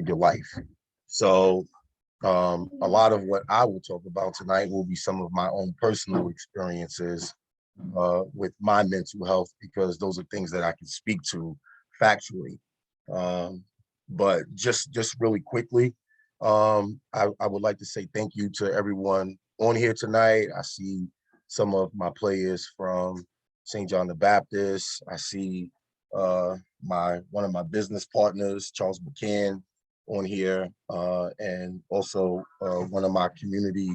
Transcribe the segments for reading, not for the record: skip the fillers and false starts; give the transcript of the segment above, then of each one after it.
your life. So a lot of what I will talk about tonight will be some of my own personal experiences with my mental health, because those are things that I can speak to factually. Um, but just really quickly, I would like to say thank you to everyone on here tonight. I see some of my players from St. John the Baptist. I see my one of my business partners, Charles McCann, on here, and also one of my community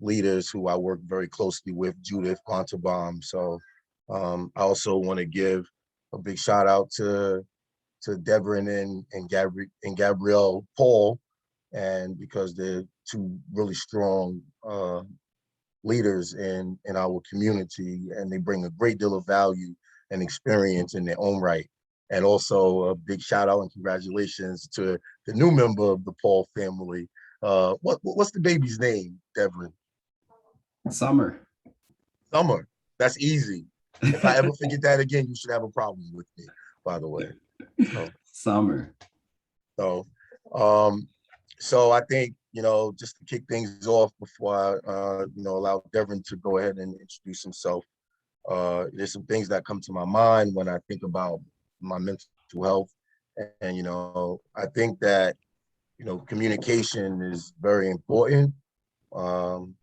leaders who I work very closely with, Judith Montalbaum. So I also want to give a big shout out to Devin and Gabrielle Paul, and because they're two really strong leaders in our community, and they bring a great deal of value and experience in their own right. And also a big shout out and congratulations to the new member of the Paul family. What's the baby's name, Devin? Summer. Summer. That's easy. If I ever forget that again, you should have a problem with me, by the way. Summer. So, um, so I think, just to kick things off before I, allow Devin to go ahead and introduce himself, there's some things that come to my mind when I think about my mental health. And, I think that, communication is very important. Um,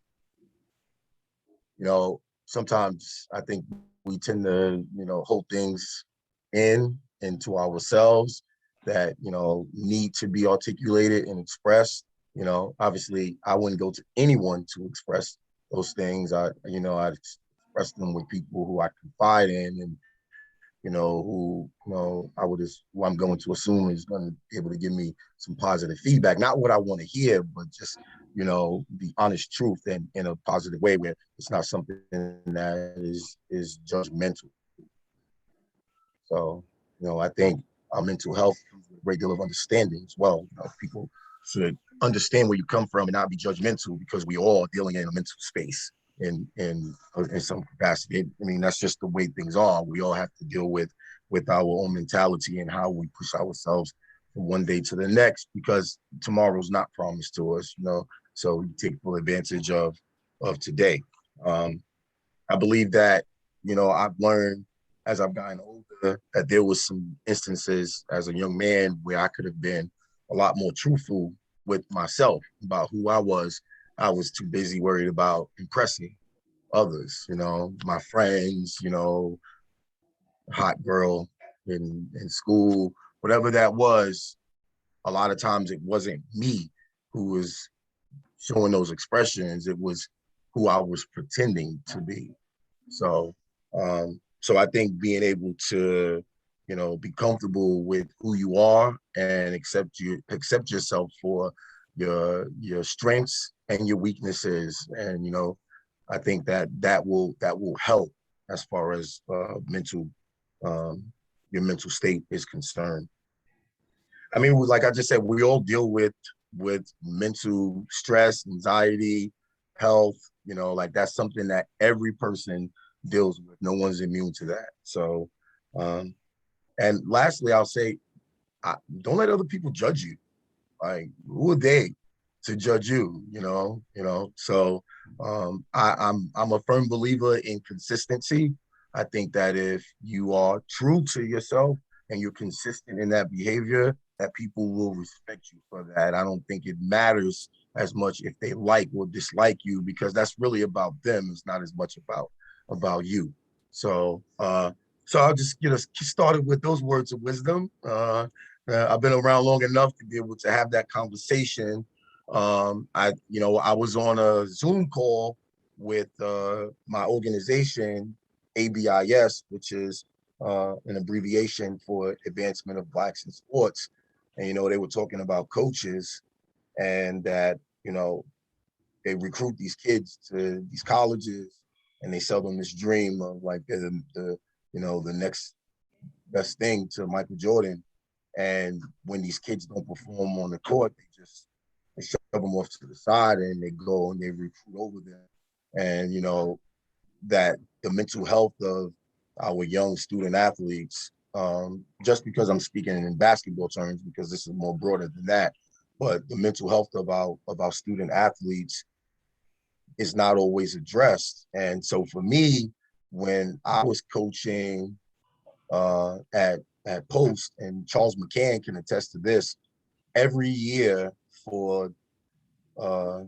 Sometimes I think we tend to, hold things into ourselves that, need to be articulated and expressed. Obviously I wouldn't go to anyone to express those things. I'd express them with people who I confide in, and, who I'm going to assume is going to be able to give me some positive feedback, not what I want to hear, but just, the honest truth, and in a positive way, where it's not something that is judgmental. So, I think our mental health comes with a great deal of understanding as well. People should understand where you come from and not be judgmental, because we all are dealing in a mental space in some capacity. I mean, that's just the way things are. We all have to deal with our own mentality and how we push ourselves from one day to the next, because tomorrow's not promised to us, so we take full advantage of today. I believe that, I've learned as I've gotten older that there was some instances as a young man where I could have been a lot more truthful with myself about who I was. I was too busy worried about impressing others, my friends, hot girl in school, whatever that was. A lot of times it wasn't me who was showing those expressions. It was who I was pretending to be. So, so I think being able to, be comfortable with who you are and accept yourself for your strengths and your weaknesses, and I think that will help as far as um, your mental state is concerned. I mean, like I just said, we all deal with mental stress, anxiety, health. Like that's something that every person deals with. No one's immune to that. So, and lastly, I'll say, don't let other people judge you. Like, who are they to judge you? So I'm a firm believer in consistency. I think that if you are true to yourself and you're consistent in that behavior, that people will respect you for that. I don't think it matters as much if they like or dislike you, because that's really about them. It's not as much about you. So so I'll just get us started with those words of wisdom. I've been around long enough to be able to have that conversation. I was on a Zoom call with my organization, ABIS, which is an abbreviation for Advancement of Blacks in Sports. And, they were talking about coaches, and that, they recruit these kids to these colleges, and they sell them this dream of like the next best thing to Michael Jordan. And when these kids don't perform on the court, they shove them off to the side, and they go and they recruit over them. And that the mental health of our young student athletes, just because I'm speaking in basketball terms, because this is more broader than that, but the mental health of our student athletes is not always addressed. And so for me, when I was coaching at Post, and Charles McCann can attest to this, every year for uh,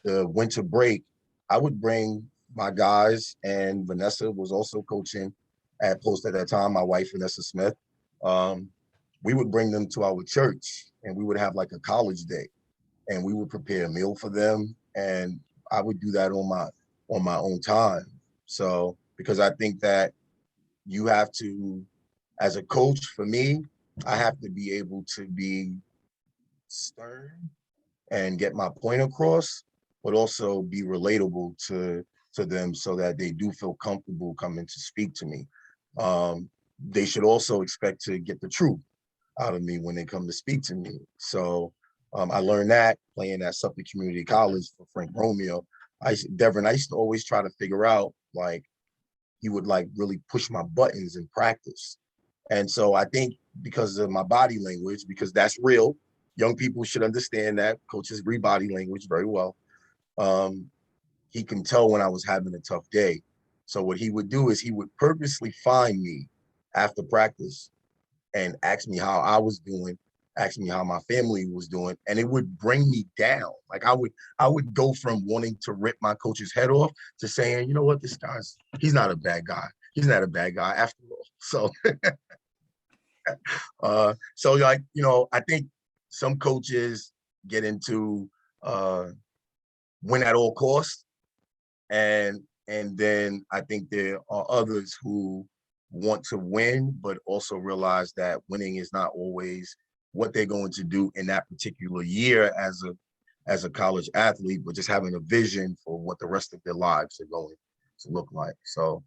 the winter break, I would bring my guys, and Vanessa was also coaching at Post at that time, my wife, Vanessa Smith. Um, we would bring them to our church and we would have like a college day and we would prepare a meal for them. And I would do that on my own time. So, because I think that you have to, as a coach, for me, I have to be able to be stern and get my point across, but also be relatable to them so that they do feel comfortable coming to speak to me. They should also expect to get the truth out of me when they come to speak to me. So I learned that playing at Suffolk Community College for Frank Romeo. Devin, I used to always try to figure out, like, he would like really push my buttons in practice. And so I think because of my body language, because that's real, young people should understand that coaches read body language very well. Um, he can tell when I was having a tough day. So what he would do is he would purposely find me after practice and ask me how I was doing, ask me how my family was doing, and it would bring me down. Like I would go from wanting to rip my coach's head off to saying, you know what, he's not a bad guy. He's not a bad guy after all. So so like, I think some coaches get into win at all costs, and then I think there are others who want to win, but also realize that winning is not always what they're going to do in that particular year as a college athlete, but just having a vision for what the rest of their lives are going to look like. So,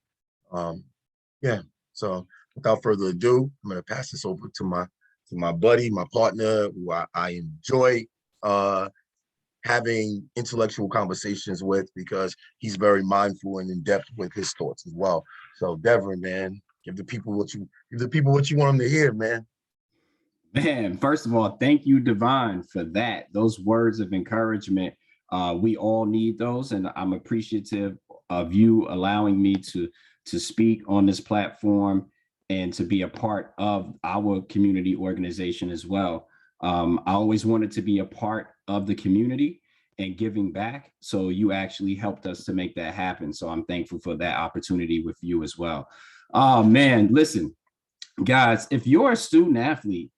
yeah. So, without further ado, I'm going to pass this over to my buddy, my partner, who I enjoy having intellectual conversations with because he's very mindful and in depth with his thoughts as well. So, Devin, man, give the people what you want them to hear, man. Man, first of all, thank you, Divine, for that. Those words of encouragement. We all need those, and I'm appreciative of you allowing me to speak on this platform and to be a part of our community organization as well. I always wanted to be a part of the community and giving back. So you actually helped us to make that happen. So I'm thankful for that opportunity with you as well. Oh man, listen, guys, if you're a student athlete,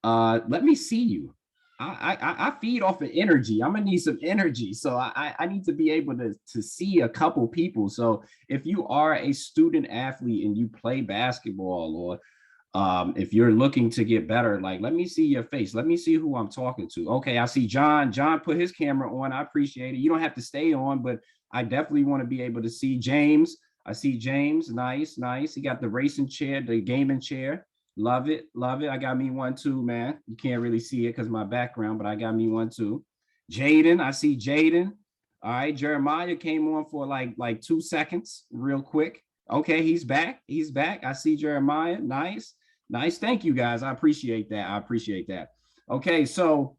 let me see you. I feed off of energy. I'm gonna need some energy, so I need to be able to see a couple people. So if you are a student athlete and you play basketball, or if you're looking to get better, like, let me see your face. Let me see who I'm talking to. Okay, I see John. John put his camera on. I appreciate it. You don't have to stay on, but I definitely want to be able to see James. I see James. Nice, nice. He got the racing chair, the gaming chair. Love it, love it. I got me one too, man. You can't really see it because my background, but I got me one too. Jaden, I see Jaden. All right, Jeremiah came on for like 2 seconds, real quick. Okay, he's back. He's back. I see Jeremiah. Nice. Nice. Thank you, guys. I appreciate that. I appreciate that. Okay, so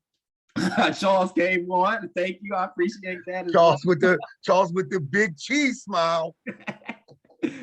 Charles came on. Thank you. I appreciate that. Charles with the big cheese smile.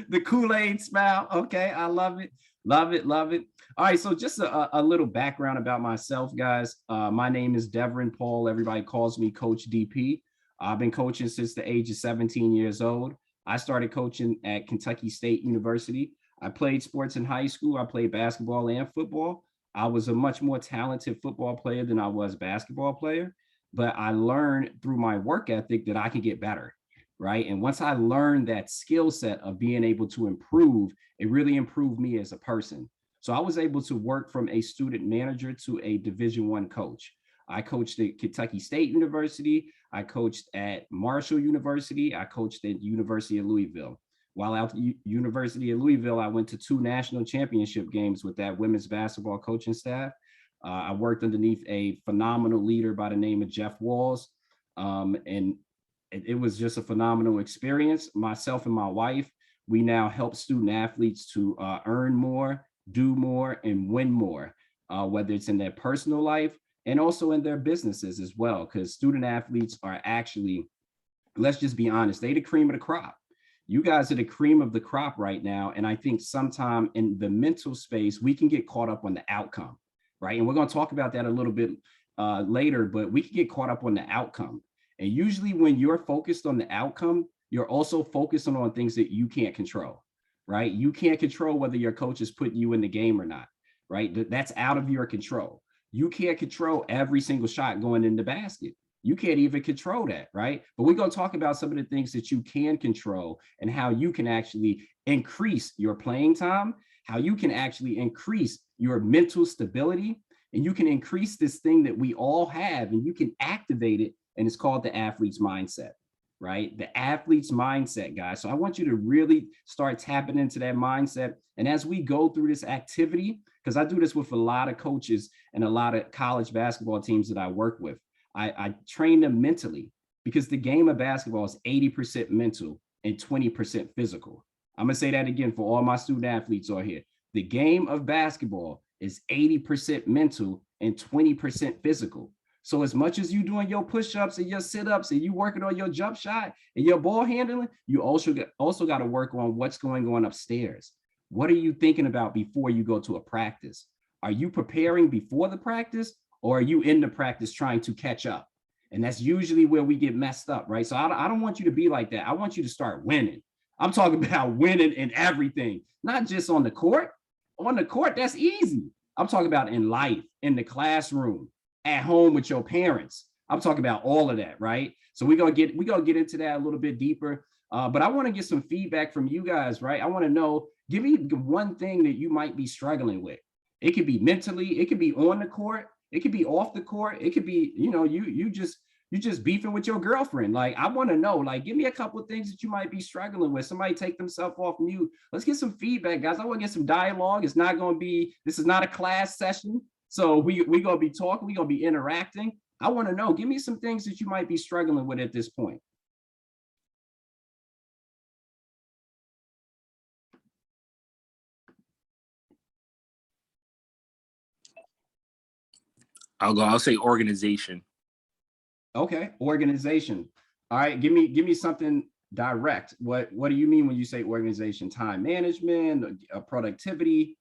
The Kool-Aid smile. Okay, I love it. Love it. Love it. All right, so just a little background about myself, guys. My name is Devin Paul. Everybody calls me Coach DP. I've been coaching since the age of 17 years old. I started coaching at Kentucky State University. I played sports in high school. I played basketball and football. I was a much more talented football player than I was basketball player, but I learned through my work ethic that I can get better, right? And once I learned that skill set of being able to improve, it really improved me as a person. So I was able to work from a student manager to a Division I coach. I coached at Kentucky State University. I coached at Marshall University. I coached at University of Louisville. While at University of Louisville, I went to 2 national championship games with that women's basketball coaching staff. I worked underneath a phenomenal leader by the name of Jeff Walls. And it was just a phenomenal experience. Myself and my wife, we now help student athletes to earn more, do more, and win more, whether it's in their personal life and also in their businesses as well, because student athletes are actually, let's just be honest, they the cream of the crop. You guys are the cream of the crop right now. And I think sometime in the mental space, we can get caught up on the outcome, right? And we're going to talk about that a little bit later, but we can get caught up on the outcome. And usually when you're focused on the outcome, you're also focusing on things that you can't control, right? You can't control whether your coach is putting you in the game or not, right? That's out of your control. You can't control every single shot going in the basket. You can't even control that, right? But we're going to talk about some of the things that you can control and how you can actually increase your playing time, how you can actually increase your mental stability, and you can increase this thing that we all have, and you can activate it, and it's called the athlete's mindset, right? The athlete's mindset, guys. So I want you to really start tapping into that mindset. And as we go through this activity, because I do this with a lot of coaches and a lot of college basketball teams that I work with, I train them mentally, because the game of basketball is 80% mental and 20% physical. I'm going to say that again for all my student athletes on here. The game of basketball is 80% mental and 20% physical. So as much as you doing your push-ups and your sit-ups and you working on your jump shot and your ball handling, you also got to work on what's going on upstairs. What are you thinking about before you go to a practice? Are you preparing before the practice, or are you in the practice trying to catch up? And that's usually where we get messed up, right? So I don't want you to be like that. I want you to start winning. I'm talking about winning in everything, not just on the court. On the court, that's easy. I'm talking about in life, in the classroom, at home with your parents. I'm talking about all of that, right? So we're gonna get into that a little bit deeper. But I want to get some feedback from you guys, right? I want to know, give me one thing that you might be struggling with. It could be mentally, it could be on the court, it could be off the court, it could be, you just beefing with your girlfriend. Like, I want to know, like, give me a couple of things that you might be struggling with. Somebody take themselves off mute. Let's get some feedback, guys. I want to get some dialogue. It's not going to be, this is not a class session. So we're going to be talking, we're going to be interacting. I want to know, give me some things that you might be struggling with at this point. I'll say organization. Okay, organization. All right, give me something direct. What do you mean when you say organization? Time management, productivity?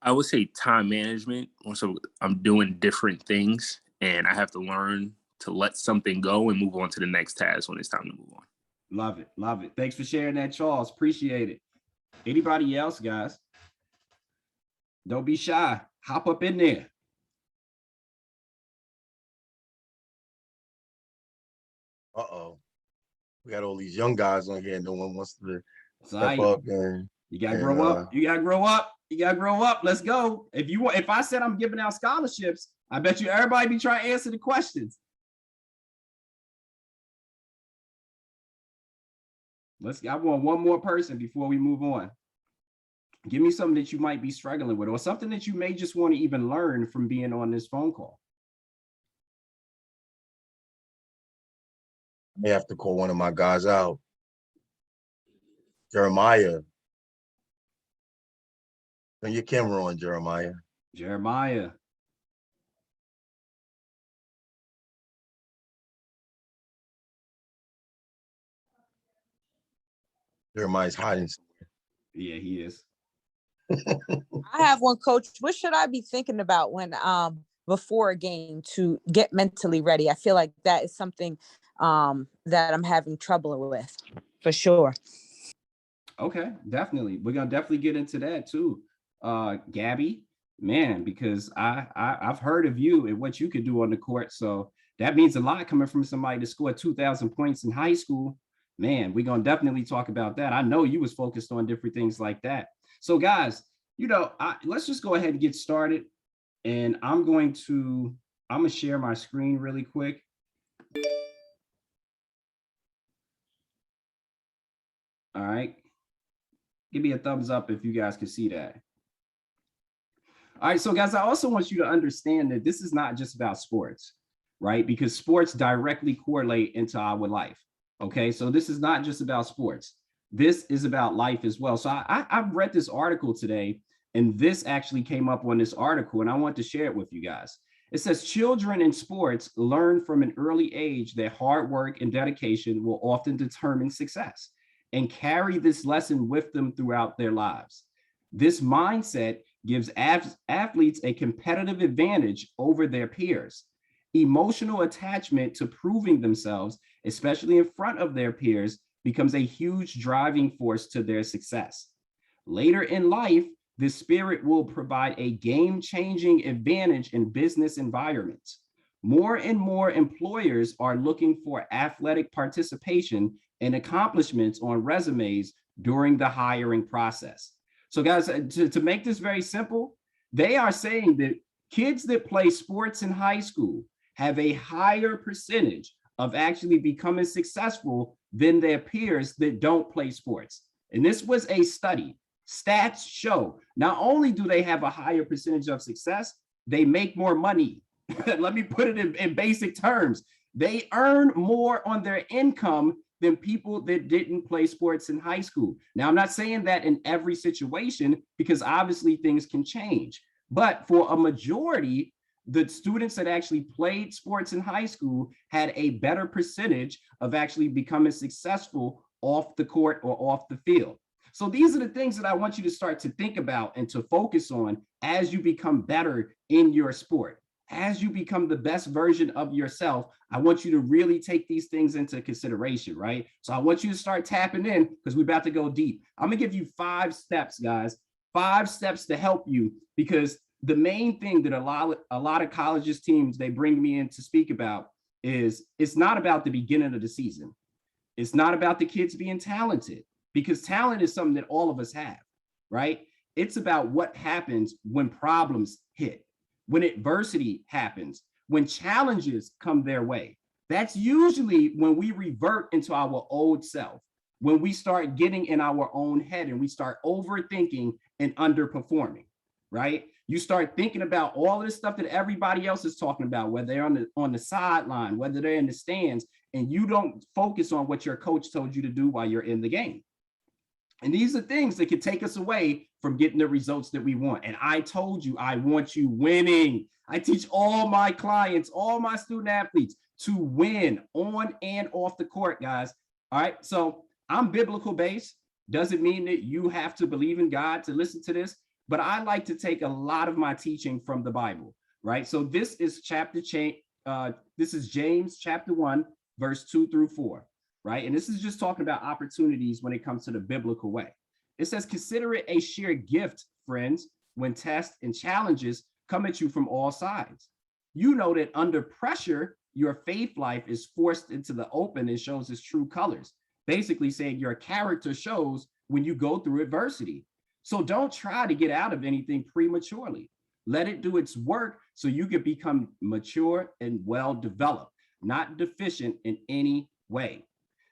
I would say time management. Also, I'm doing different things and I have to learn to let something go and move on to the next task when it's time to move on. Love it. Love it. Thanks for sharing that, Charles. Appreciate it. Anybody else, guys? Don't be shy. Hop up in there. Uh-oh. We got all these young guys on here. No one wants to step So up and you gotta grow up. You gotta grow up. You gotta grow up. Let's go. If I said I'm giving out scholarships, I bet you everybody be trying to answer the questions. I want one more person before we move on. Give me something that you might be struggling with, or something that you may just want to even learn from being on this phone call. I may have to call one of my guys out. Jeremiah. Turn your camera on, Jeremiah. Jeremiah. Jeremiah's hiding somewhere. Yeah, he is. I have one, coach. What should I be thinking about when before a game to get mentally ready? I feel like that is something that I'm having trouble with, for sure. Okay, definitely. We're gonna definitely get into that too. Gabby, man, because I've heard of you and what you could do on the court. So that means a lot coming from somebody that scored 2,000 points in high school. Man, we're gonna definitely talk about that. I know you was focused on different things like that. So guys, let's just go ahead and get started. And I'm gonna share my screen really quick. All right. Give me a thumbs up if you guys can see that. All right, so guys, I also want you to understand that this is not just about sports, right? Because sports directly correlate into our life, okay? So this is not just about sports. This is about life as well. So I've read this article today, and this actually came up on this article, and I want to share it with you guys. It says children in sports learn from an early age that hard work and dedication will often determine success and carry this lesson with them throughout their lives. This mindset gives athletes a competitive advantage over their peers. Emotional attachment to proving themselves, especially in front of their peers, becomes a huge driving force to their success. Later in life, this spirit will provide a game-changing advantage in business environments. More and more employers are looking for athletic participation and accomplishments on resumes during the hiring process. So guys, to make this very simple, they are saying that kids that play sports in high school have a higher percentage of actually becoming successful than their peers that don't play sports. And this was a study. Stats show not only do they have a higher percentage of success, they make more money. Let me put it in basic terms. They earn more on their income than people that didn't play sports in high school. Now, I'm not saying that in every situation, because obviously things can change. But for a majority, the students that actually played sports in high school had a better percentage of actually becoming successful off the court or off the field. So these are the things that I want you to start to think about and to focus on as you become better in your sport. As you become the best version of yourself, I want you to really take these things into consideration, right? So I want you to start tapping in because we're about to go deep. I'm gonna give you 5 steps, guys, 5 steps to help you, because the main thing that a lot of colleges teams, they bring me in to speak about is it's not about the beginning of the season. It's not about the kids being talented, because talent is something that all of us have, right? It's about what happens when problems hit, when adversity happens, when challenges come their way. That's usually when we revert into our old self, when we start getting in our own head and we start overthinking and underperforming, right? You start thinking about all of this stuff that everybody else is talking about, whether they're on the sideline, whether they're in the stands, and you don't focus on what your coach told you to do while you're in the game. And these are things that can take us away from getting the results that we want. And I told you, I want you winning. I teach all my clients, all my student athletes to win on and off the court, guys. All right. So I'm biblical based. Doesn't mean that you have to believe in God to listen to this, but I like to take a lot of my teaching from the Bible, right? So this is this is James chapter 1, verse 2 through 4. Right? And this is just talking about opportunities when it comes to the biblical way. It says, consider it a sheer gift, friends, when tests and challenges come at you from all sides. You know that under pressure, your faith life is forced into the open and shows its true colors. Basically saying your character shows when you go through adversity. So don't try to get out of anything prematurely. Let it do its work so you can become mature and well-developed, not deficient in any way.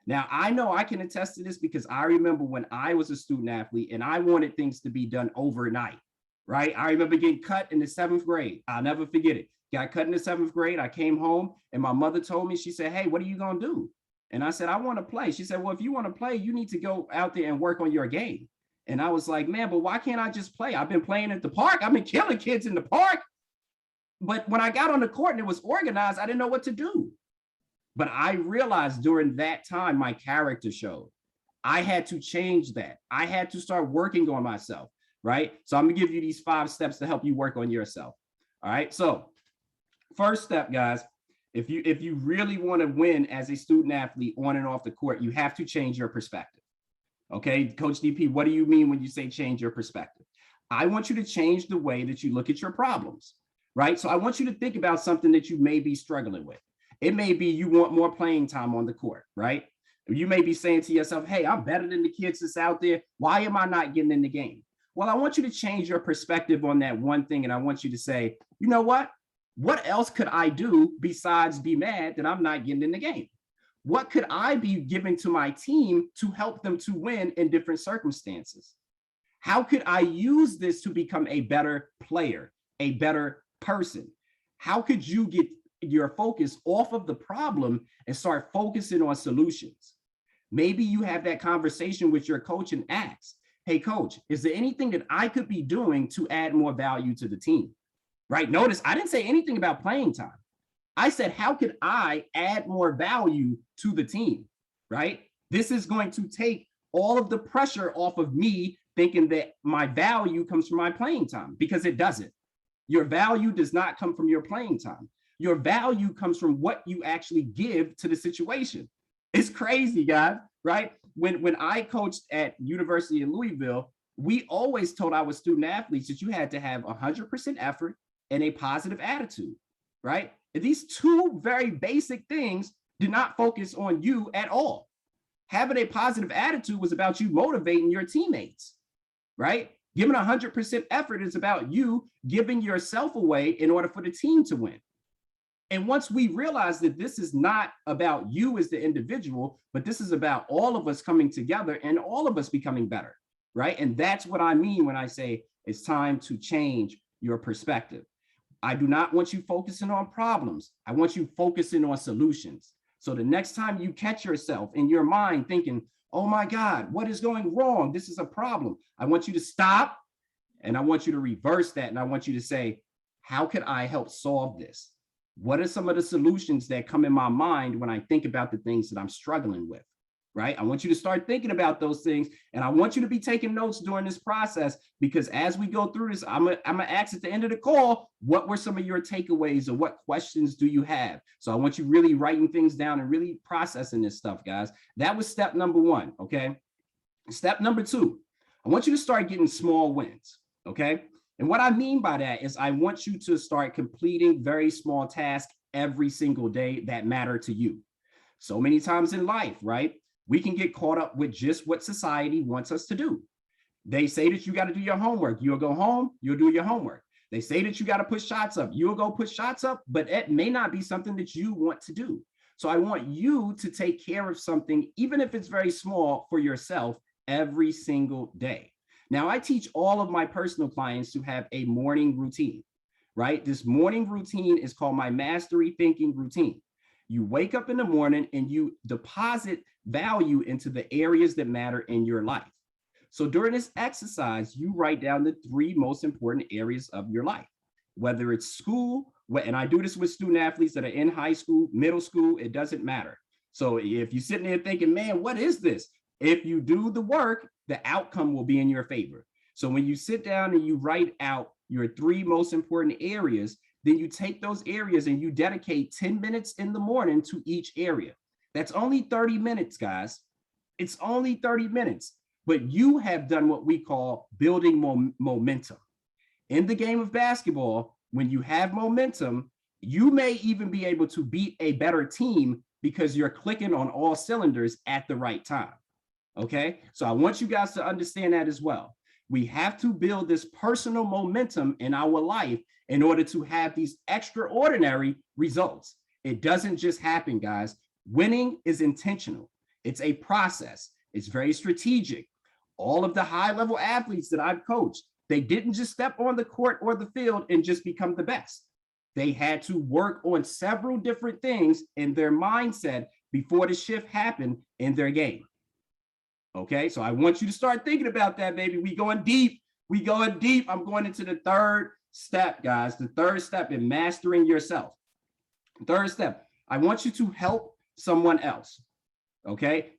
Now, I know I can attest to this because I remember when I was a student athlete and I wanted things to be done overnight, right? I remember getting cut in the 7th grade. I'll never forget it. Got cut in the 7th grade. I came home and my mother told me, she said, hey, what are you going to do? And I said, I want to play. She said, well, if you want to play, you need to go out there and work on your game. And I was like, man, but why can't I just play? I've been playing at the park. I've been killing kids in the park. But when I got on the court and it was organized, I didn't know what to do. But I realized during that time, my character showed. I had to change that. I had to start working on myself, right? So I'm gonna give you these 5 steps to help you work on yourself. All right. So first step, guys, if you really want to win as a student athlete on and off the court, you have to change your perspective. Okay, Coach DP, what do you mean when you say change your perspective? I want you to change the way that you look at your problems, right? So I want you to think about something that you may be struggling with. It may be you want more playing time on the court, right? You may be saying to yourself, hey, I'm better than the kids that's out there. Why am I not getting in the game? Well, I want you to change your perspective on that one thing. And I want you to say, you know what? What else could I do besides be mad that I'm not getting in the game? What could I be giving to my team to help them to win in different circumstances? How could I use this to become a better player, a better person? How could you get your focus off of the problem and start focusing on solutions? Maybe you have that conversation with your coach and ask, hey, coach, is there anything that I could be doing to add more value to the team? right? Notice I didn't say anything about playing time. I said, how could I add more value to the team, right? This is going to take all of the pressure off of me thinking that my value comes from my playing time, because it doesn't. Your value does not come from your playing time. Your value comes from what you actually give to the situation. It's crazy, guys, right? When I coached at University of Louisville, we always told our student athletes that you had to have 100% effort and a positive attitude, right? And these two very basic things did not focus on you at all. Having a positive attitude was about you motivating your teammates, right? Giving 100% effort is about you giving yourself away in order for the team to win. And once we realize that this is not about you as the individual, but this is about all of us coming together and all of us becoming better, right? And that's what I mean when I say it's time to change your perspective. I do not want you focusing on problems. I want you focusing on solutions. So the next time you catch yourself in your mind thinking, oh my God, what is going wrong? This is a problem. I want you to stop, and I want you to reverse that. And I want you to say, how can I help solve this? What are some of the solutions that come in my mind when I think about the things that I'm struggling with, right? I want you to start thinking about those things, and I want you to be taking notes during this process, because as we go through this, I'm gonna ask at the end of the call, what were some of your takeaways, or what questions do you have? So I want you really writing things down and really processing this stuff, guys. That was step number one, okay? Step number two, I want you to start getting small wins, okay? And what I mean by that is I want you to start completing very small tasks every single day that matter to you. So many times in life, right, we can get caught up with just what society wants us to do. They say that you got to do your homework. You'll go home, you'll do your homework. They say that you got to put shots up. You'll go put shots up, but it may not be something that you want to do. So I want you to take care of something, even if it's very small, for yourself every single day. Now, I teach all of my personal clients to have a morning routine, right? This morning routine is called my mastery thinking routine. You wake up in the morning and you deposit value into the areas that matter in your life. So during this exercise, you write down the 3 most important areas of your life, whether it's school, and I do this with student athletes that are in high school, middle school, it doesn't matter. So if you're sitting there thinking, man, what is this? If you do the work, the outcome will be in your favor. So when you sit down and you write out your 3 most important areas, then you take those areas and you dedicate 10 minutes in the morning to each area. That's only 30 minutes, guys. It's only 30 minutes, but you have done what we call building momentum. In the game of basketball, when you have momentum, you may even be able to beat a better team because you're clicking on all cylinders at the right time. Okay, so I want you guys to understand that as well. We have to build this personal momentum in our life in order to have these extraordinary results. It doesn't just happen, guys. Winning is intentional. It's a process. It's very strategic. All of the high-level athletes that I've coached, they didn't just step on the court or the field and just become the best. They had to work on several different things in their mindset before the shift happened in their game. Okay, so I want you to start thinking about that, baby. We going deep. We going deep. I'm going into the 3rd step, guys. The 3rd step in mastering yourself. 3rd step, I want you to help someone else. Okay,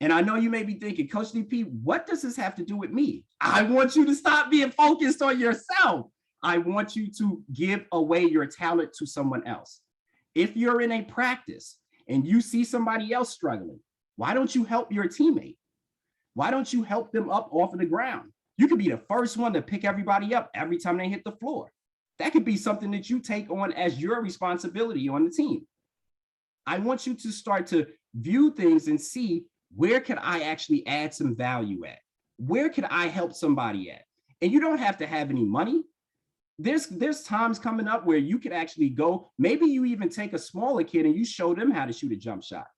and I know you may be thinking, Coach DP, what does this have to do with me? I want you to stop being focused on yourself. I want you to give away your talent to someone else. If you're in a practice and you see somebody else struggling, why don't you help your teammate? Why don't you help them up off of the ground? You could be the first one to pick everybody up every time they hit the floor. That could be something that you take on as your responsibility on the team. I want you to start to view things and see, where can I actually add some value at? Where can I help somebody at? And you don't have to have any money. There's times coming up where you could actually go, maybe you even take a smaller kid and you show them how to shoot a jump shot.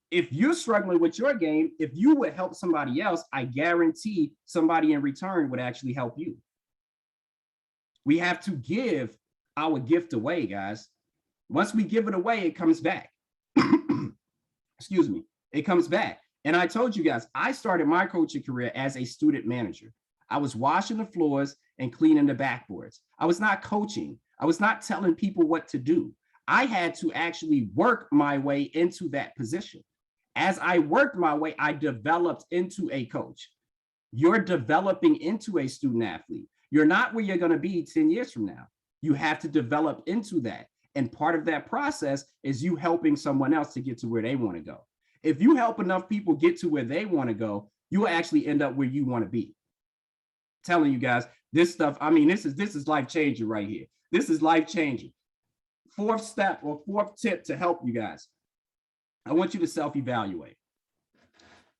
If you're struggling with your game, if you would help somebody else, I guarantee somebody in return would actually help you. We have to give our gift away, guys. Once we give it away, it comes back. Excuse me, it comes back. And I told you guys, I started my coaching career as a student manager. I was washing the floors and cleaning the backboards. I was not coaching. I was not telling people what to do. I had to actually work my way into that position. As I worked my way, I developed into a coach. You're developing into a student athlete. You're not where you're going to be 10 years from now. You have to develop into that. And part of that process is you helping someone else to get to where they want to go. If you help enough people get to where they want to go, you will actually end up where you want to be. Telling you guys, this stuff, I mean, this is life changing right here. This is life changing. Fourth step or fourth tip to help you guys. I want you to self-evaluate.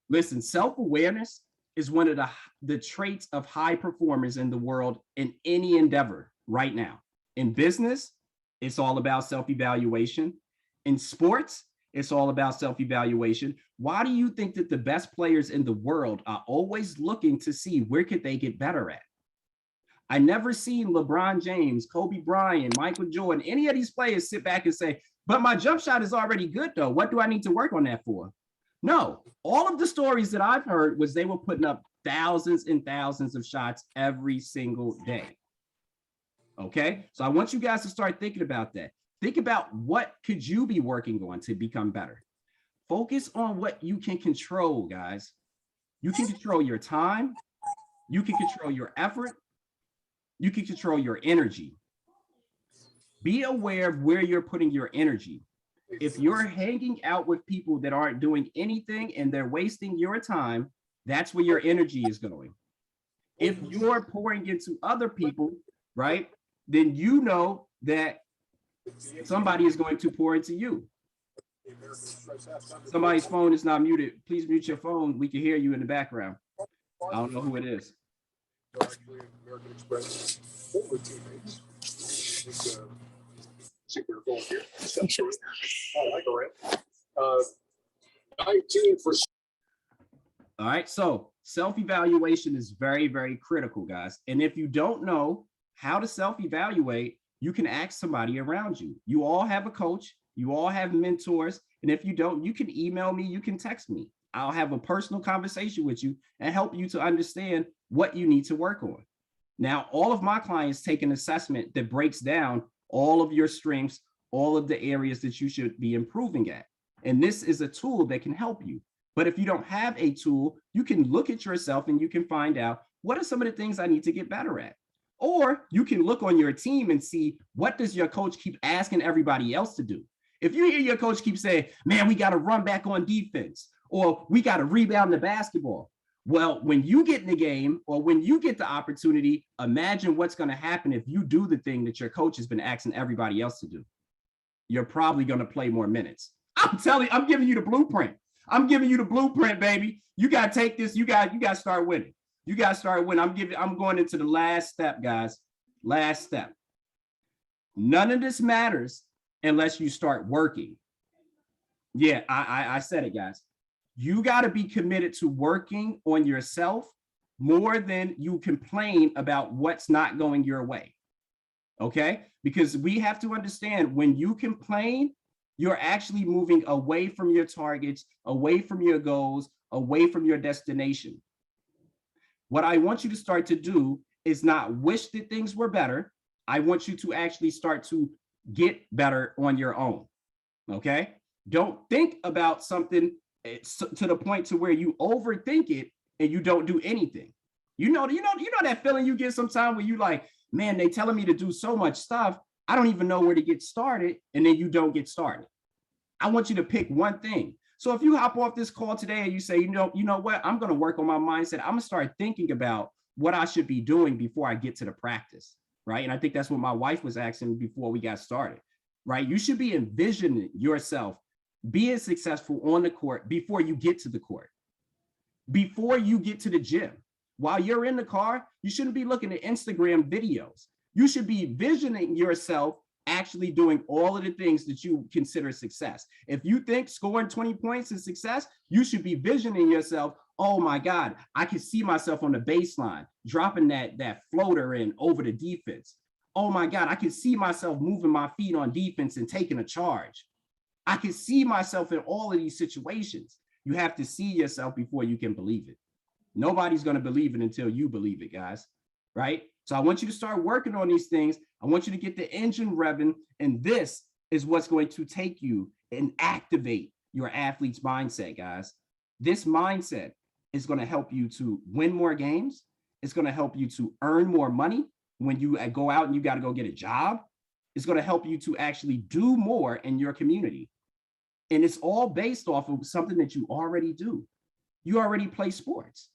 Listen, self-awareness is one of the traits of high performers in the world in any endeavor right now. In business, it's all about self-evaluation. In sports, it's all about self-evaluation. Why do you think that the best players in the world are always looking to see where could they get better at? I never seen LeBron James, Kobe Bryant, Michael Jordan, any of these players sit back and say, but my jump shot is already good though. What do I need to work on that for? No, all of the stories that I've heard was they were putting up thousands and thousands of shots every single day. Okay, so I want you guys to start thinking about that. Think about what could you be working on to become better. Focus on what you can control, guys. You can control your time. You can control your effort. You can control your energy. Be aware of where you're putting your energy. If you're hanging out with people that aren't doing anything and they're wasting your time, that's where your energy is going. If you're pouring into other people, right, then you know that somebody is going to pour into you. Somebody's phone is not muted. Please mute your phone. We can hear you in the background. I don't know who it is. American Express former teammates. All right, so self-evaluation is very, very critical, guys. And if you don't know how to self-evaluate, you can ask somebody around you. You all have a coach, you all have mentors, and if you don't, you can email me, you can text me. I'll have a personal conversation with you and help you to understand what you need to work on. Now, all of my clients take an assessment that breaks down all of your strengths, all of the areas that you should be improving at. And this is a tool that can help you. But if you don't have a tool, you can look at yourself and you can find out what are some of the things I need to get better at. Or you can look on your team and see what does your coach keep asking everybody else to do. If you hear your coach keep saying, man, we got to run back on defense, or we got to rebound the basketball. Well, when you get in the game or when you get the opportunity, imagine what's going to happen if you do the thing that your coach has been asking everybody else to do. You're probably going to play more minutes. I'm telling you, I'm giving you the blueprint. I'm giving you the blueprint, baby. You got to take this. You got to start winning. You got to start winning. I'm going into the last step, guys. Last step. None of this matters unless you start working. Yeah, I said it, guys. You got to be committed to working on yourself more than you complain about what's not going your way. Okay? Because we have to understand when you complain, you're actually moving away from your targets, away from your goals, away from your destination. What I want you to start to do is not wish that things were better. I want you to actually start to get better on your own. Okay? Don't think about something to the point to where you overthink it and you don't do anything. You know that feeling you get sometimes where you like, man, they telling me to do so much stuff. I don't even know where to get started. And then you don't get started. I want you to pick one thing. So if you hop off this call today and you say, you know what, I'm going to work on my mindset. I'm going to start thinking about what I should be doing before I get to the practice. Right. And I think that's what my wife was asking before we got started. Right. You should be envisioning yourself being successful on the court before you get to the court, before you get to the gym. While you're in the car, you shouldn't be looking at Instagram videos. You should be visioning yourself actually doing all of the things that you consider success. If you think scoring 20 points is success, you should be visioning yourself, oh my God, I can see myself on the baseline, dropping that floater in over the defense. Oh my God, I can see myself moving my feet on defense and taking a charge. I can see myself in all of these situations. You have to see yourself before you can believe it. Nobody's going to believe it until you believe it, guys, right? So I want you to start working on these things. I want you to get the engine revving, and this is what's going to take you and activate your athlete's mindset, guys. This mindset is going to help you to win more games. It's going to help you to earn more money when you go out and you got to go get a job. It's going to help you to actually do more in your community. And it's all based off of something that you already do. You already play sports.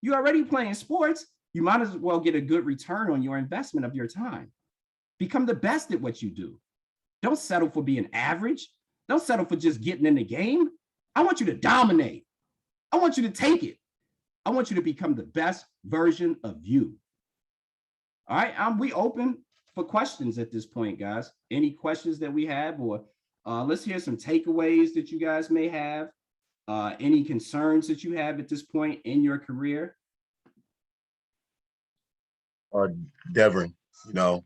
You're already playing sports. You might as well get a good return on your investment of your time. Become the best at what you do. Don't settle for being average. Don't settle for just getting in the game. I want you to dominate. I want you to take it. I want you to become the best version of you. All right, we open for questions at this point, guys. Any questions that we have, or let's hear some takeaways that you guys may have. Any concerns that you have at this point in your career? Devin, I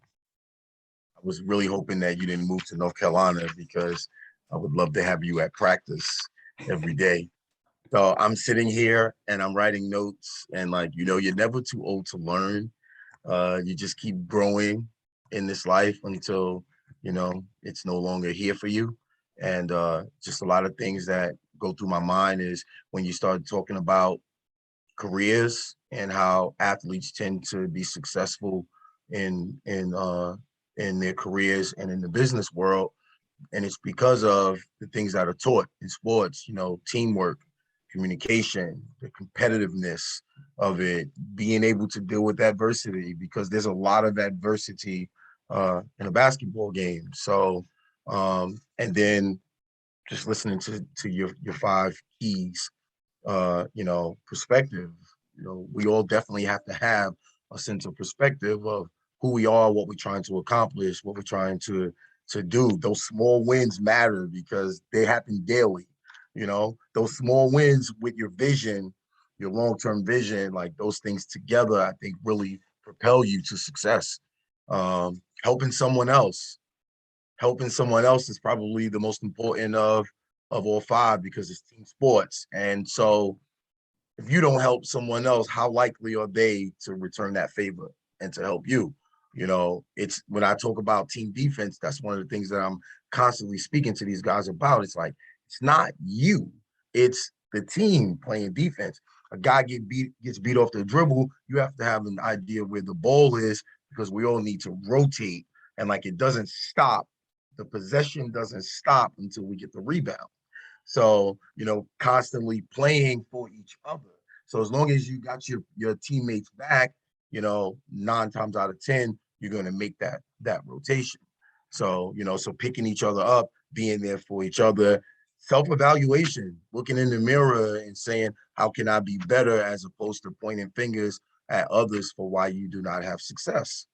was really hoping that you didn't move to North Carolina because I would love to have you at practice every day. So I'm sitting here and I'm writing notes, and you're never too old to learn. You just keep growing in this life until, it's no longer here for you. And just a lot of things that go through my mind is when you start talking about careers and how athletes tend to be successful in their careers and in the business world. And it's because of the things that are taught in sports, teamwork, communication, the competitiveness of it, being able to deal with adversity, because there's a lot of adversity in a basketball game. So, and then just listening to your 5 keys, perspective, we all definitely have to have a sense of perspective of who we are, what we're trying to accomplish, what we're trying to do. Those small wins matter because they happen daily. Those small wins with your vision, your long-term vision, like those things together, I think really propel you to success. Helping someone else is probably the most important of all 5 because it's team sports. And so if you don't help someone else, how likely are they to return that favor and to help you? It's when I talk about team defense, that's one of the things that I'm constantly speaking to these guys about. It's like, it's not you, it's the team playing defense. A guy gets beat off the dribble, you have to have an idea where the ball is, because we all need to rotate, and it doesn't stop. The possession doesn't stop until we get the rebound. So, constantly playing for each other. So as long as you got your teammates back, 9 times out of 10, you're going to make that rotation. So, so picking each other up, being there for each other, self-evaluation, looking in the mirror and saying, how can I be better, as opposed to pointing fingers at others for why you do not have success.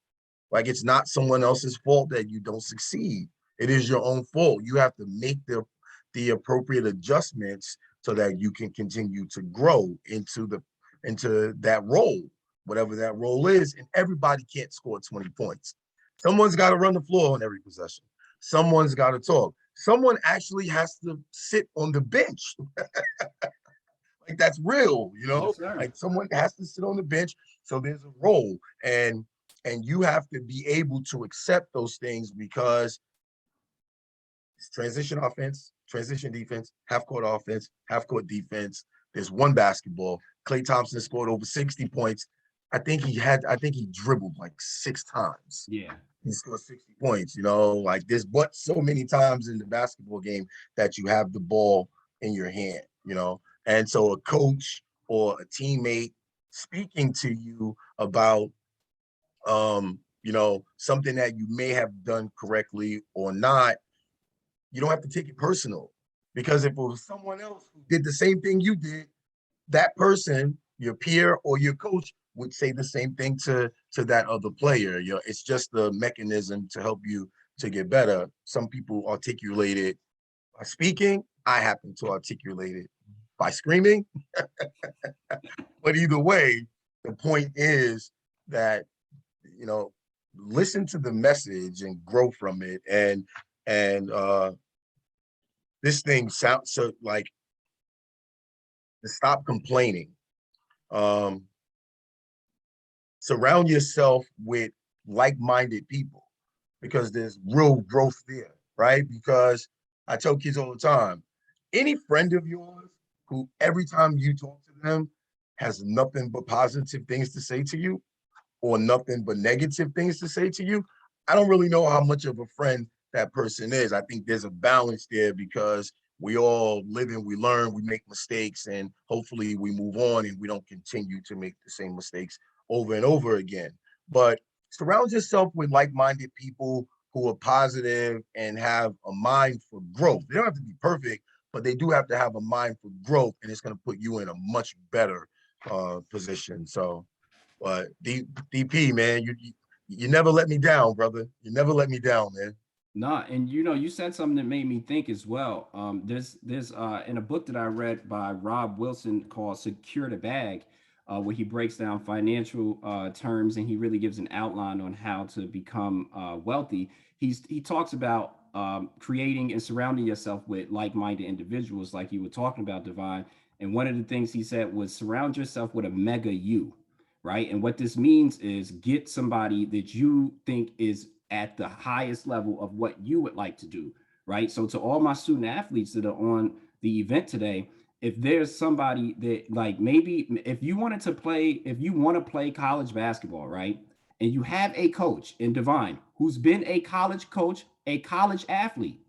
It's not someone else's fault that you don't succeed. It is your own fault. You have to make the appropriate adjustments so that you can continue to grow into that role, whatever that role is. And everybody can't score 20 points. Someone's got to run the floor on every possession. Someone's got to talk. Someone actually has to sit on the bench. That's real, Yes, someone has to sit on the bench. So there's a role, and you have to be able to accept those things, because it's transition offense, transition defense, half-court offense, half-court defense. There's one basketball. Klay Thompson scored over 60 points. I think he dribbled 6 times. Yeah. He scored 60 points, there's but so many times in the basketball game that you have the ball in your hand, And so a coach or a teammate speaking to you about, something that you may have done correctly or not, you don't have to take it personal, because if it was someone else who did the same thing you did, that person, your peer or your coach, would say the same thing to that other player. It's just the mechanism to help you to get better. Some people articulate it by speaking. I happen to articulate it by screaming. But either way, the point is that, listen to the message and grow from it. And this thing sounds so to stop complaining. surround yourself with like-minded people because there's real growth there, right? Because I tell kids all the time, any friend of yours who every time you talk to them has nothing but positive things to say to you or nothing but negative things to say to you, I don't really know how much of a friend that person is. I think there's a balance there because we all live and we learn, we make mistakes, and hopefully we move on and we don't continue to make the same mistakes over and over again. But surround yourself with like-minded people who are positive and have a mind for growth. They don't have to be perfect, but they do have to have a mind for growth, and it's going to put you in a much better position. So, but DP, man, you never let me down, brother. You never let me down, man. Nah, and you know, you said something that made me think as well. There's in a book that I read by Rob Wilson called Secure the Bag, where he breaks down financial terms and he really gives an outline on how to become wealthy. He talks about creating and surrounding yourself with like-minded individuals, like you were talking about, Divine. And one of the things he said was surround yourself with a mega you, right? And what this means is get somebody that you think is at the highest level of what you would like to do, right? So to all my student athletes that are on the event today, if there's somebody that like maybe if you want to play college basketball, right? And you have a coach in Divine who's been a college coach, a college athlete,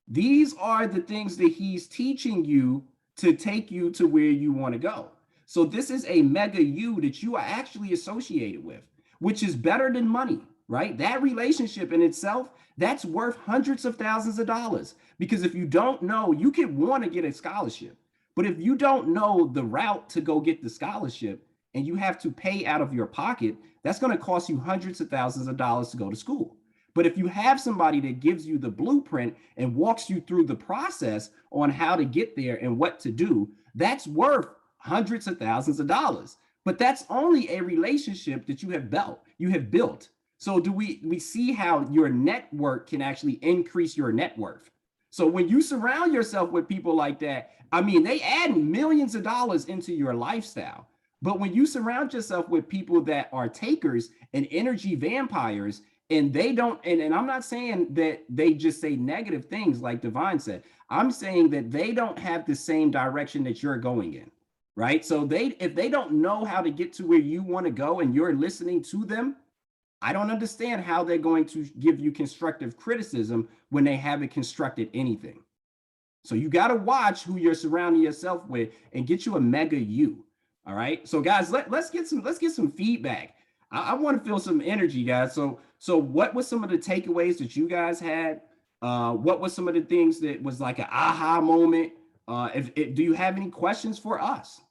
these are the things that he's teaching you to take you to where you want to go. So this is a mega you that you are actually associated with, which is better than money, right? That relationship in itself, that's worth hundreds of thousands of dollars. Because if you don't know, you could want to get a scholarship. But if you don't know the route to go get the scholarship and you have to pay out of your pocket, that's going to cost you hundreds of thousands of dollars to go to school. But if you have somebody that gives you the blueprint and walks you through the process on how to get there and what to do, that's worth hundreds of thousands of dollars. But that's only a relationship that you have built. So do we see how your network can actually increase your net worth? So when you surround yourself with people like that, I mean, they add millions of dollars into your lifestyle. But when you surround yourself with people that are takers and energy vampires, and they don't, and I'm not saying that they just say negative things like Divine said. I'm saying that they don't have the same direction that you're going in, right? So if they don't know how to get to where you want to go and you're listening to them, I don't understand how they're going to give you constructive criticism when they haven't constructed anything. So you got to watch who you're surrounding yourself with and get you a mega you. All right. So guys, let's get some feedback. I want to feel some energy, guys. So what was some of the takeaways that you guys had? What was some of the things that was like an aha moment? Do you have any questions for us?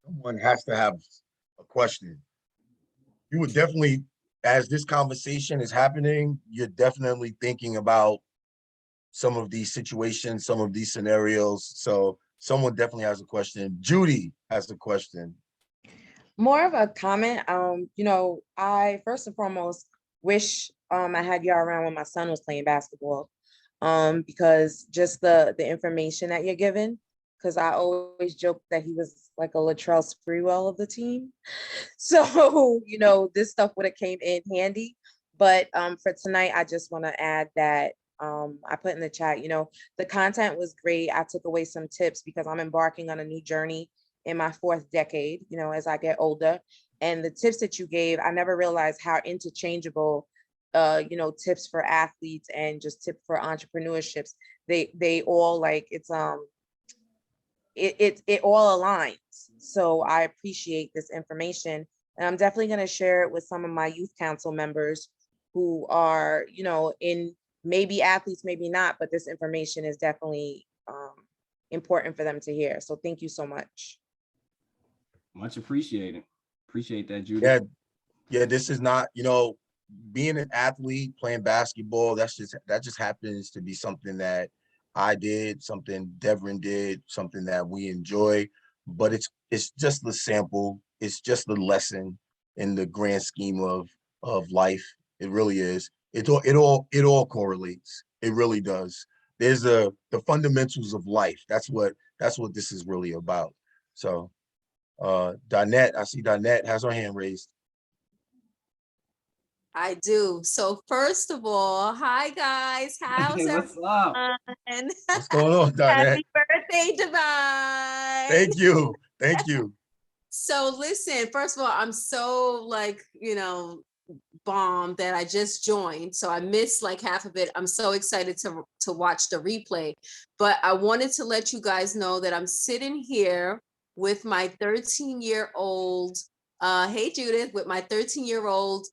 Someone has to have a question. You would definitely, as this conversation is happening, you're definitely thinking about some of these situations, some of these scenarios. So someone definitely has a question. Judy has a question. More of a comment. I first and foremost wish I had y'all around when my son was playing basketball. Because just the information that you're given, because I always joke that he was like a Latrell Sprewell of the team. So, this stuff would have came in handy. But for tonight, I just want to add that I put in the chat, the content was great. I took away some tips because I'm embarking on a new journey in my 4th decade, as I get older. And the tips that you gave, I never realized how interchangeable, tips for athletes and just tips for entrepreneurships. They all like it all aligns. So I appreciate this information. And I'm definitely going to share it with some of my youth council members who are, in maybe athletes, maybe not, but this information is definitely important for them to hear. So thank you so much. Much appreciated. Appreciate that, Judy. Yeah, this is not, being an athlete, playing basketball, that just happens to be something that I did, something Devin did, something that we enjoy, but it's just the sample, it's just the lesson in the grand scheme of life. It really is. It all correlates. It really does. there's the fundamentals of life. That's what this is really about. So Donette, I see Donette has her hand raised. I do. So first of all, hi guys. How's What's up? everyone? What's going on, Donette? Happy birthday, Divine. Thank you. Thank you. So listen, first of all, I'm so like, bomb that I just joined. So I missed like half of it. I'm so excited to watch the replay. But I wanted to let you guys know that I'm sitting here with my 13-year-old, hey Judith, with my 13-year-old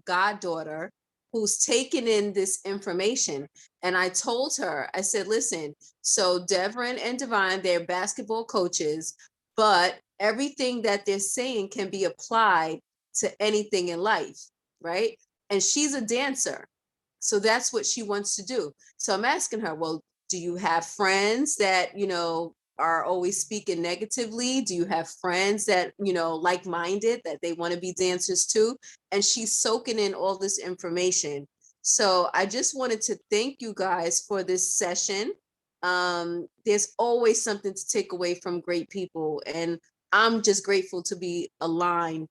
goddaughter who's taken in this information. And I told her, I said, listen, so Devin and Divine, they're basketball coaches, but everything that they're saying can be applied to anything in life, right? And she's a dancer. So that's what she wants to do. So I'm asking her, well, do you have friends that, are always speaking negatively? Do you have friends that, like-minded, that they want to be dancers too? And she's soaking in all this information. So I just wanted to thank you guys for this session. There's always something to take away from great people. And I'm just grateful to be aligned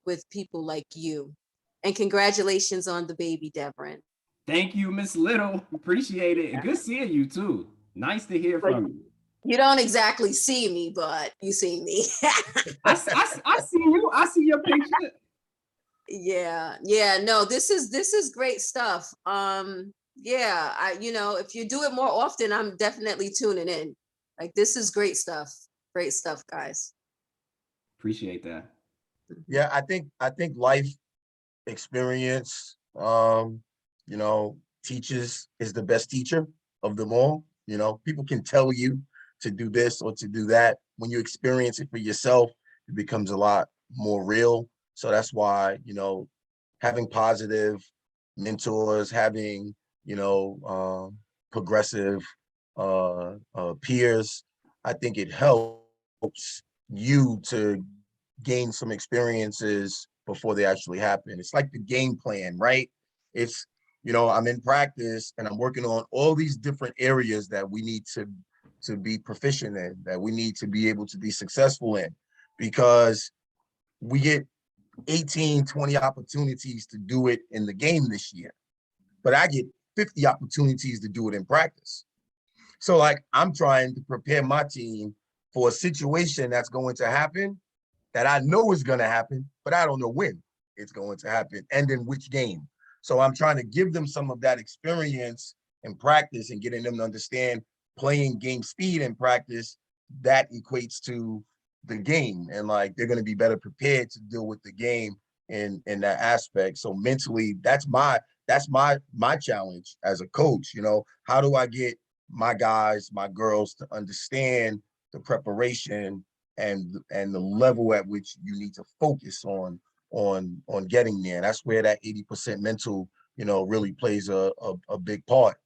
with people like you. And congratulations on the baby, Devin. Thank you, Miss Little. Appreciate it. And good seeing you too. Nice to hear from you. You don't exactly see me, but you see me. I see you. I see your picture. Yeah. No, this is great stuff. Yeah, if you do it more often, I'm definitely tuning in. Like, this is great stuff. Great stuff, guys. Appreciate that. Yeah, I think life experience, teaches is the best teacher of them all. People can tell you to do this or to do that. When you experience it for yourself, it becomes a lot more real. So that's why, having positive mentors, having, progressive peers, I think it helps you to gain some experiences before they actually happen. It's like the game plan, right? It's, I'm in practice and I'm working on all these different areas that we need to be proficient in, that we need to be able to be successful in, because we get 18, 20 opportunities to do it in the game this year, but I get 50 opportunities to do it in practice. So like, I'm trying to prepare my team for a situation that's going to happen, that I know is going to happen, but I don't know when it's going to happen and in which game. So I'm trying to give them some of that experience in practice and getting them to understand playing game speed in practice, that equates to the game. And like, they're going to be better prepared to deal with the game in that aspect. So mentally, that's my challenge as a coach. How do I get my guys, my girls to understand the preparation and the level at which you need to focus on getting there? That's where that 80% mental, really plays a big part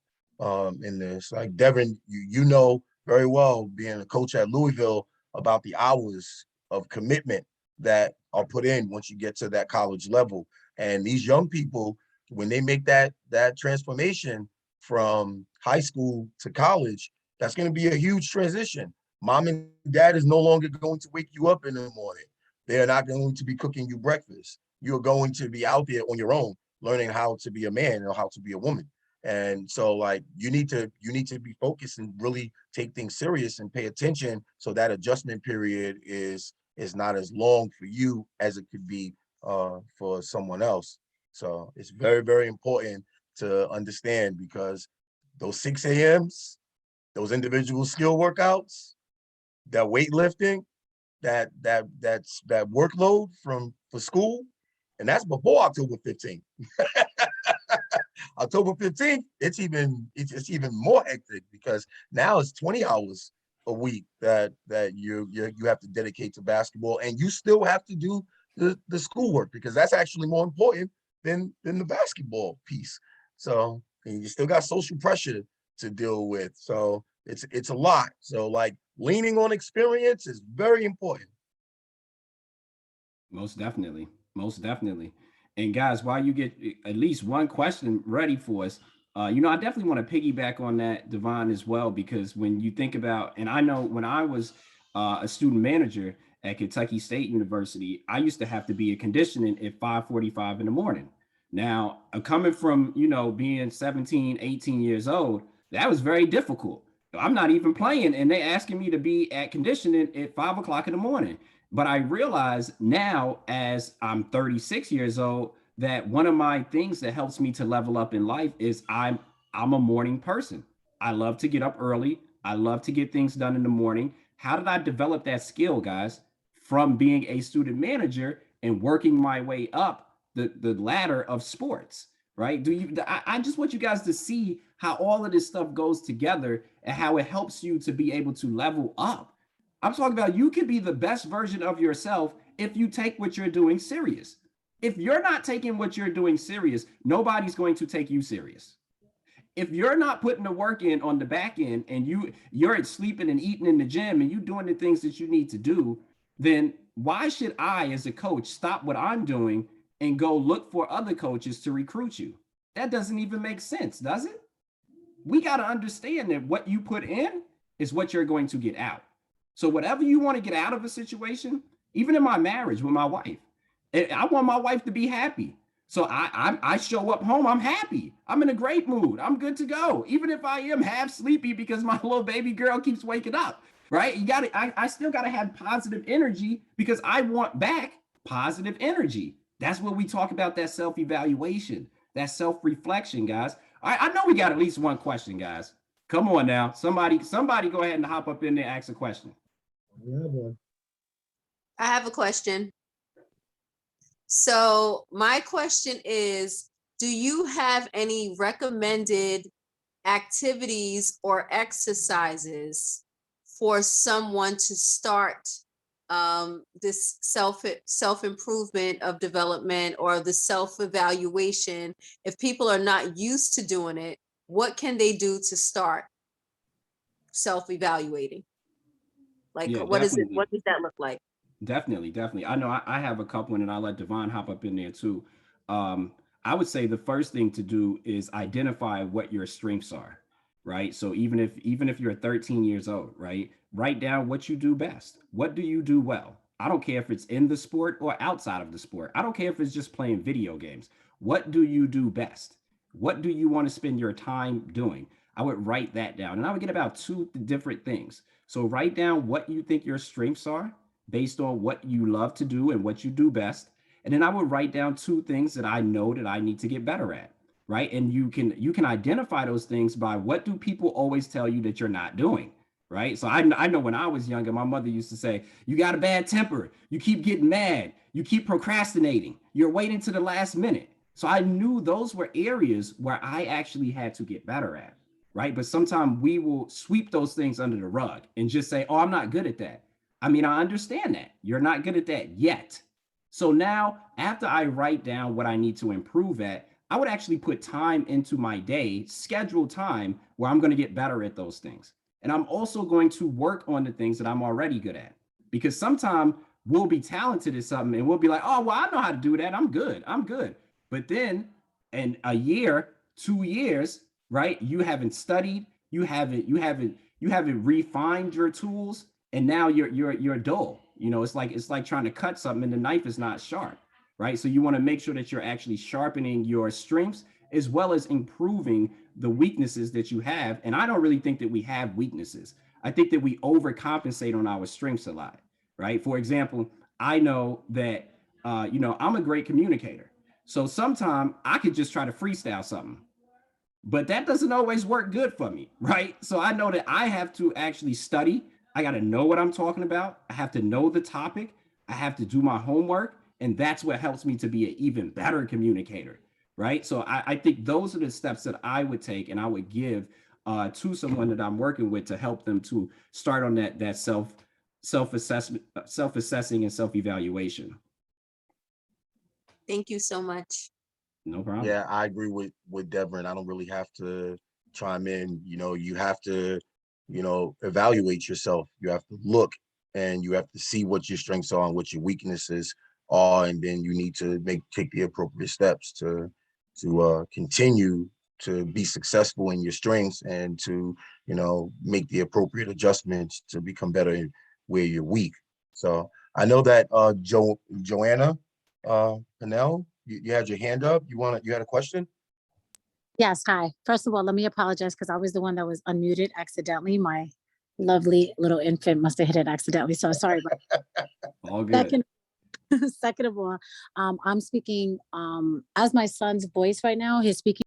in this. Like Devin, you know very well, being a coach at Louisville, about the hours of commitment that are put in once you get to that college level. And these young people, when they make that transformation from high school to college, that's going to be a huge transition. Mom and dad is no longer going to wake you up in the morning. They're not going to be cooking you breakfast. You're going to be out there on your own, learning how to be a man or how to be a woman. And so like, you need to be focused and really take things serious and pay attention, so that adjustment period is not as long for you as it could be for someone else. So it's very, very important to understand, because those 6 a.m.s, those individual skill workouts, that weightlifting, that's that workload for school, and that's before October 15th. October 15th, it's even more hectic, because now it's 20 hours a week that you have to dedicate to basketball, and you still have to do the schoolwork, because that's actually more important than the basketball piece. So, and you still got social pressure to deal with. So it's a lot. So like, leaning on experience is very important. Most definitely. Most definitely. And guys, while you get at least one question ready for us, I definitely want to piggyback on that, Devon, as well, because when you think about, and I know when I was a student manager at Kentucky State University, I used to have to be at conditioning at 5:45 in the morning. Now, coming from, being 17, 18 years old, that was very difficult. I'm not even playing, and they asking me to be at conditioning at 5 o'clock in the morning. But I realize now, as I'm 36 years old, that one of my things that helps me to level up in life is I'm a morning person. I love to get up early. I love to get things done in the morning. How did I develop that skill, guys? From being a student manager and working my way up the ladder of sports, right? I just want you guys to see how all of this stuff goes together and how it helps you to be able to level up. I'm talking about you can be the best version of yourself if you take what you're doing serious. If you're not taking what you're doing serious, nobody's going to take you serious. If you're not putting the work in on the back end and you're sleeping and eating in the gym and you doing the things that you need to do, then why should I as a coach stop what I'm doing and go look for other coaches to recruit you? That doesn't even make sense, does it? We got to understand that what you put in is what you're going to get out. So whatever you want to get out of a situation, even in my marriage with my wife, I want my wife to be happy. So I show up home, I'm happy. I'm in a great mood. I'm good to go. Even if I am half sleepy because my little baby girl keeps waking up, right? I still got to have positive energy because I want back positive energy. That's what we talk about, that self-evaluation, that self-reflection, guys. I know we got at least one question, guys. Come on now. Somebody go ahead and hop up in there and ask a question. Yeah, boy. I have a question. So my question is, do you have any recommended activities or exercises for someone to start this self-improvement of development or the self-evaluation? If people are not used to doing it, what can they do to start self-evaluating? Like, Yeah, what is it? definitely. What does that look like? Definitely. I know I have a couple, and I'll let Devon hop up in there too. Um, I would say the first thing to do is identify what your strengths are, right? So even if you're 13 years old, right, write down what you do best. What do you do well? I don't care if it's in the sport or outside of the sport. I don't care if it's just playing video games. What do you do best? What do you want to spend your time doing? I would write that down, and I would get about two different things. So write down what you think your strengths are based on what you love to do and what you do best. And then I would write down two things that I know that I need to get better at, right? And you can identify those things by what do people always tell you that you're not doing, right? So I know when I was younger, my mother used to say, you got a bad temper, you keep getting mad, you keep procrastinating, you're waiting to the last minute. So I knew those were areas where I actually had to get better at, right? But sometimes we will sweep those things under the rug and just say, oh, I'm not good at that. I mean, I understand that you're not good at that yet. So now, after I write down what I need to improve at, I would actually put time into my day, schedule time where I'm going to get better at those things. And I'm also going to work on the things that I'm already good at. Because sometimes we'll be talented at something and we'll be like, oh, well, I know how to do that. I'm good. I'm good. But then in a year, 2 years, right? You haven't studied, you haven't refined your tools, and now you're dull. It's like trying to cut something and the knife is not sharp, right? So you want to make sure that you're actually sharpening your strengths as well as improving the weaknesses that you have. And I don't really think that we have weaknesses. I think that we overcompensate on our strengths a lot, right? For example, I know that I'm a great communicator. So sometimes I could just try to freestyle something, but that doesn't always work good for me, right? So I know that I have to actually study. I got to know what I'm talking about. I have to know the topic. I have to do my homework. And that's what helps me to be an even better communicator, right? So I think those are the steps that I would take and I would give to someone that I'm working with to help them to start on that self-assessment, self-assessing and self-evaluation. Thank you so much. No problem. Yeah, I agree with Devin. I don't really have to chime in. You have to, evaluate yourself. You have to look and you have to see what your strengths are and what your weaknesses are, and then you need to take the appropriate steps to continue be successful in your strengths and to, make the appropriate adjustments to become better where you're weak. So I know that Joanna Pennell, you had your hand up. You had a question? Yes, hi. First of all, let me apologize because I was the one that was unmuted accidentally. My lovely little infant must have hit it accidentally. So sorry about All good. Second, second of all, I'm speaking as my son's voice right now. He's speaking